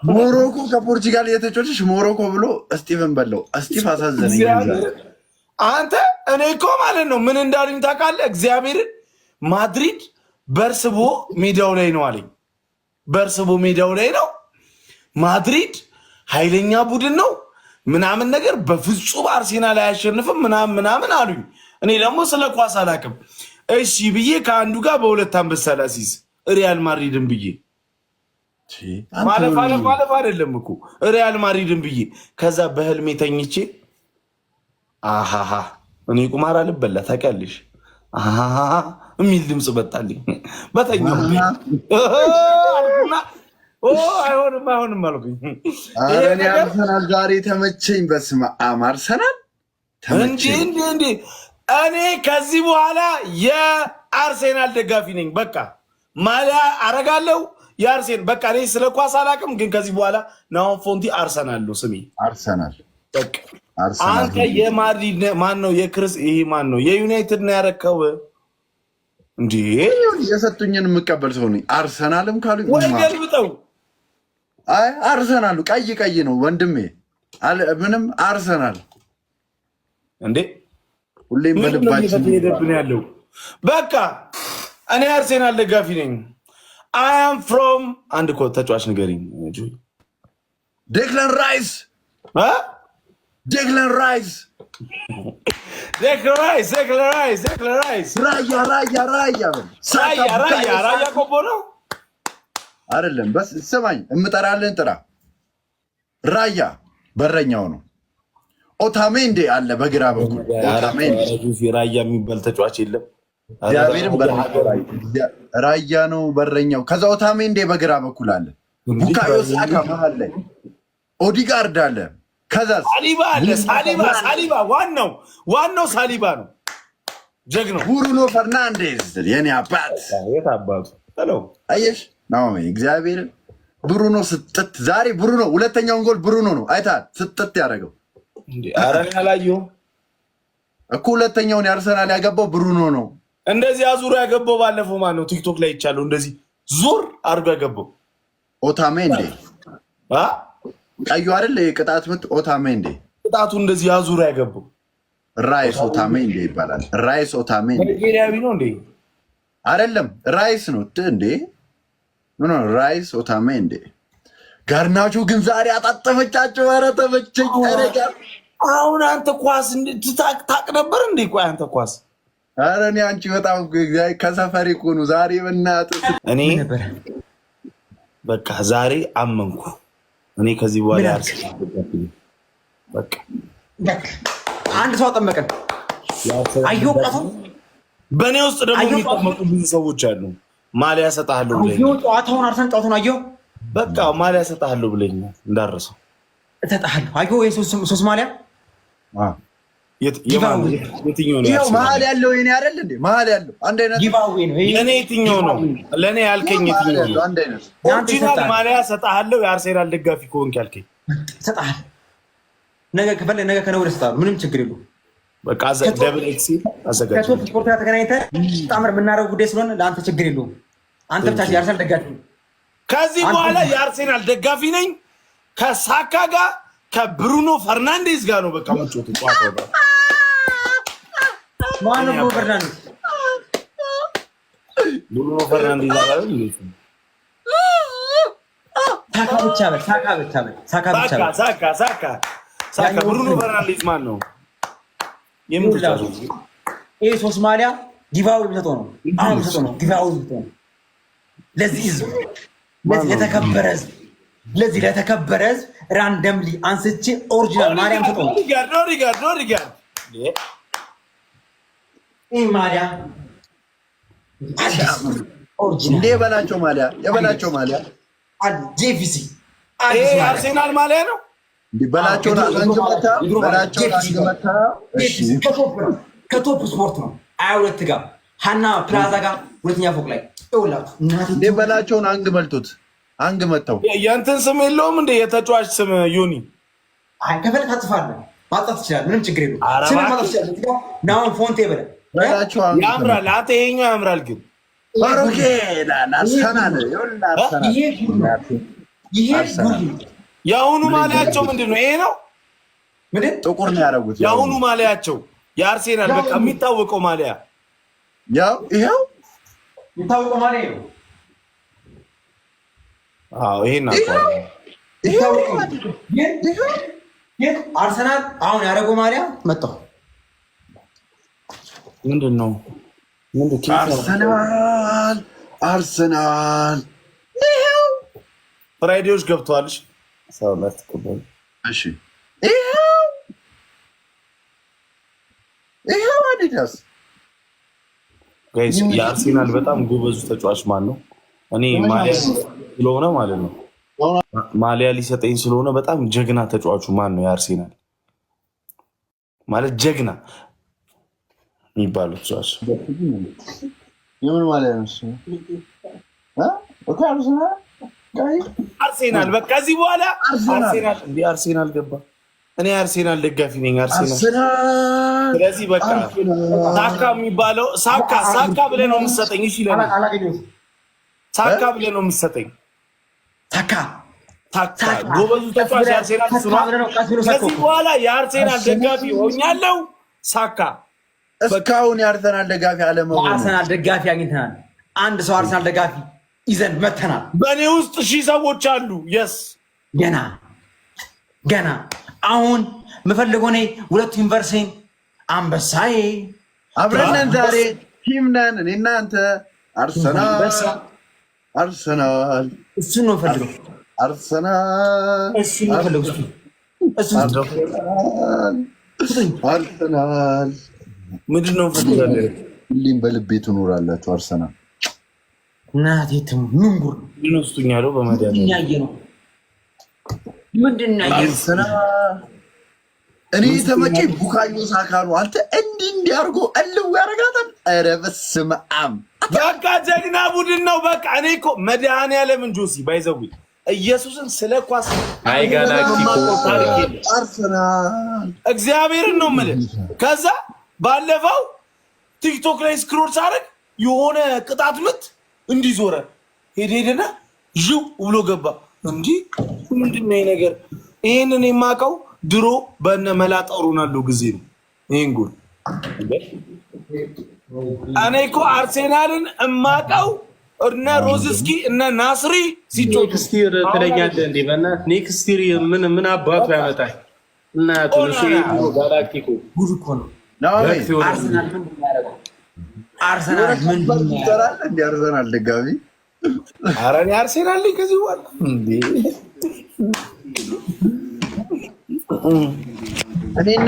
ሞሮኮ ከፖርቹጋል የተጫወተች ሞሮኮ ብሎ እስጢቭን በለው። እስጢቭ አሳዘነኝ። አንተ እኔ እኮ ማለት ነው ምን እንዳሉኝ ታውቃለህ? እግዚአብሔርን ማድሪድ በርስቦ ሜዳው ላይ ነው አለኝ። በርስቦ ሜዳው ላይ ነው። ማድሪድ ኃይለኛ ቡድን ነው ምናምን ነገር በፍጹም አርሴናል አያሸንፍም ምናምን አሉኝ። እኔ ደግሞ ስለ ኳስ አላውቅም። እሺ ብዬ ከአንዱ ጋር በሁለት አንበሳ ላሲዝ ሪያል ማድሪድን ብዬ ማለፍ አይደለም እኮ ሪያል ማድሪድን ብዬ ከዛ በህልሜ ተኝቼ አሃሃ እኔ ቁማር አልበላ ታውቂያለሽ የሚል ድምፅ መጣልኝ። በተኛው አይሆንም አልኩኝ። እኔ አርሰናል ዛሬ ተመቸኝ። በስመ አብ አርሰናል ተመቸኝ። እንዴ እኔ ከዚህ በኋላ የአርሴናል ደጋፊ ነኝ። በቃ ማሊያ አረጋለሁ የአርሴን በቃ እኔ ስለ ኳስ አላውቅም፣ ግን ከዚህ በኋላ ናሆም ፎንቲ አርሰናል ነው ስሜ። አርሰናል አንተ የማድሪድ ማን ነው? የክርስ ይሄ ማን ነው? የዩናይትድ ነው ያረከው እንዴ? የሰጡኝን የምቀበል ሰው ነኝ። አርሰናልም ካሉ ወይ ገልብጠው። አይ አርሰናሉ ቀይ ነው ወንድሜ፣ ምንም አርሰናል እንዴ ሁሌም በልባችን ሄደብን ያለው። በቃ እኔ አርሴናል ደጋፊ ነኝ። I am from አንድ እኮ ተጫዋች ንገሪኝ። ዴክላን ራይስ ራያ ቆቦ ነው አይደለም? በስ ስማኝ፣ እምጠራለን ጥራ። ራያ በረኛው ነው። ኦታሜንዴ አለ በግራ በኩል። ራያ የሚባል ተጫዋች የለም። ራያ ነው በረኛው። ከዛ ኦታሜንዴ በግራ በኩል አለ። ቡካዮ ሳካ መሀል ላይ፣ ኦዲጋርድ አለ። ከዛ ሳሊባ አለ። ሳሊባ ዋናው ሳሊባ ነው። ጀግናው ብሩኖ ፈርናንዴዝ የኔ አባት አየሽ ነው። እግዚአብሔር ብሩኖ ስጥት ዛሬ ብሩኖ ሁለተኛውን ጎል ብሩኖ ነው አይተሃል? ስጥት ያደረገው ኧረ አላየሁም እኮ ሁለተኛውን የአርሰናል ያገባው ብሩኖ ነው። እንደዚህ አዙሮ ያገባው ባለፈው ማን ነው? ቲክቶክ ላይ ይቻለው እንደዚህ ዙር አድርጎ ያገባው ኦታሜንዴ ቀዩ አይደል? የቅጣት ምት ኦታሜንዴ ቅጣቱ እንደዚህ አዙሮ ያገባው ራይስ ኦታሜንዴ ይባላል። ራይስ ኦታሜንዴ ናይጄሪያዊ ነው እንዴ? አይደለም ራይስ ነው እንዴ? ምን ነው ራይስ ኦታሜንዴ። ጋርናቾ ግን ዛሬ አጣጠፈቻቸው። ኧረ ተመቸኝ። አሁን አንተ ኳስ ታቅ ነበር እንዴ? ቆይ አንተ ኳስ ኧረ እኔ አንቺ በጣም ከሰፈሪ እኮ ነው ዛሬ በእናትህ። እኔ በቃ ዛሬ አመንኩ። እኔ ከዚህ በኋላ በቃ አንድ ሰው አጠመቀን። አየሁ ቃቱ በእኔ ውስጥ ደግሞ የሚጠመቁ ብዙ ሰዎች አሉ። ማሊያ ሰጣለሁ ብለኝ ጨዋታውን አርሰን ጨዋታውን አየሁ። በቃ ማሊያ ሰጣለሁ ብለኝ እንዳረሰው እሰጥሃለሁ። አየሁ ሶስት ማሊያ የትኛው ነው? መሀል ያለው የኔ አይደል እንዴ? መሀል ያለው አንድ አይነት የኔ የትኛው ነው? ለእኔ ያልከኝ የትኛው ነው? አንድ አይነት ኦሪጂናል ማሊያ ሰጣለሁ። የአርሴናል ደጋፊ ከሆንክ ያልከኝ እሰጥሃለሁ። ነገ ከፈለግ ነገ ከነገ ወዲያ እሰጥሃለሁ። ምንም ችግር የለውም። በቃ ደብል ኤክስ አዘጋጅ። ከቶፕ ስፖርት ጋር ተገናኝተን በጣም የምናደርገው ጉዳይ ስለሆነ ለአንተ ችግር የለውም። አንተ ብቻ የአርሰናል ደጋፊ ነው። ከዚህ በኋላ የአርሴናል ደጋፊ ነኝ። ከሳካ ጋር ከብሩኖ ፈርናንዴዝ ጋር ነው በቃ መጮት ጨዋታው ጋር ማነው ብሩኖ ፈርናንዴዝ? ብሩኖ ፈርናንዴዝ አላለ ሳካ ብቻ በል ሳካ ብሩኖ ፈርናንዴዝ ማን ነው? ይሄ ሶስት ማሊያ ጊቫዊ ብሰጠው ነው። አሁን ብሰጠው ነው ጊቫዊ ብሰጠው ነው። ለዚህ ህዝብ ለዚህ ለተከበረ ህዝብ ራንደምሊ አንስቼ ኦሪጂናል ማሊያም ሰጠው ነው። ሪጋርድ ይህ ማሊያ እንዴ የበላቸው ማሊያ ጄቪሲ አርሴናል ማሊያ ነው። በላቸውን ከቶፕ ስፖርት ነው 22 ጋር ሀና ፕላዛ ጋር ሁለተኛ ፎቅ ላይ እንዴ በላቸውን አንግ መተው የእንትን ስም የለውም እንደ የተጫዋች ስም ዩኒ ከፈለክ አጽፋለህ ማጣት ትችላለህ። ምንም ችግር የለውም። ስም ማጣት ትችላለህ። ናሆም ፎንቴ ብለህ ያምራል። አንተ ይሄኛው ያምራል ግን የአሁኑ ማሊያቸው ምንድን ነው? ይሄ ነው ጥቁር ነው ያደረጉት። የአሁኑ ማሊያቸው የአርሴናል በቃ የሚታወቀው ማሊያ ያው ይሄው የሚታወቀው ማሊያ ነው። አዎ ይሄን ግን አርሰናል አሁን ያደረገው ማሊያ መጣው ምንድን ነው? አርሰናል ይሄው ፍራይዴዎች ገብተዋል። እሺ ይሄው አዲዳስ ጋይስ የአርሴናል በጣም ጎበዙ ተጫዋች ማን ነው? እኔ ማሊያ ስለሆነ ማለት ነው ማሊያ ሊሰጠኝ ስለሆነ በጣም ጀግና ተጫዋቹ ማን ነው? የአርሴናል ማለት ጀግና የሚባለው ተጫዋች የምን ማሊያ ነው? አርሴናል በቃ እዚህ በኋላ አርሴናል ገባ። እኔ አርሴናል ደጋፊ ነኝ። አርሴናል ስለዚህ በቃ ሳካ የሚባለው ሳካ ብለህ ነው የምትሰጠኝ። እሺ ሳካ ብለህ ነው የምትሰጠኝ። ሳካ ጎበዙ ተጫዋች የአርሴናል እሱ ነው። ከዚህ በኋላ የአርሴናል ደጋፊ ሆኛለሁ። ሳካ እስካሁን የአርሰናል ደጋፊ አለመሆኑ አርሰናል ደጋፊ አግኝተናል። አንድ ሰው አርሰናል ደጋፊ ይዘን መተናል። በእኔ ውስጥ 1000 ሰዎች አሉ። የስ ገና አሁን የምፈልገው እኔ ሁለቱ ዩኒቨርሲቲን አንበሳዬ አብረን ነን። ዛሬ ቲም ነን እኔ እናንተ። አርሰናል እሱን ነው ፈልገው። አርሰናል ምንድን ነው ፈልጋለሁ? ሁሌም በልቤ ትኖራላችሁ። አርሰናል እናቴትም ምንጉር ይነስቱኝ ያለው በመድኃኒዓለም ነው። ምንድን ነው እኔ ተመቸኝ። ቡካዮ ሳካ ነው። አንተ እንዲህ አድርጎ እልው ያደርጋታል። ኧረ በስመ አብ በቃ ጀግና ቡድን ነው። በቃ እኔ እኮ መድኃኒዓለምን ጆሲ ባይዘዊ ኢየሱስን ስለ ኳስ አርሰናል እግዚአብሔርን ነው የምልህ። ከዛ ባለፈው ቲክቶክ ላይ ስክሮል ሳደርግ የሆነ ቅጣት ምት እንዲህ ዞረ ሄደና ዥው ብሎ ገባ። እንዲህ ምንድን ነው ነገር? ይህንን የማውቀው ድሮ በነ መላጣው ሮናልዶ ጊዜ ነው። ይህን ጎል እኔ እኮ አርሴናልን እማውቀው እነ ሮዝስኪ እነ ናስሪ ሲጮቱ ኔክስቲር ትለኛለህ እንዴ? በእናትህ ኔክስቲር ምን አባቱ ያመጣል? እናቱ ጋላክቲኮ ጉድ እኮ ነው። አርሰናል ምንድን ነው ይሰራል እንዴ? አርሰናል ደጋፊ ኧረ እኔ አርሴናል ላይ ከዚህ በኋላ እንዴ እኔና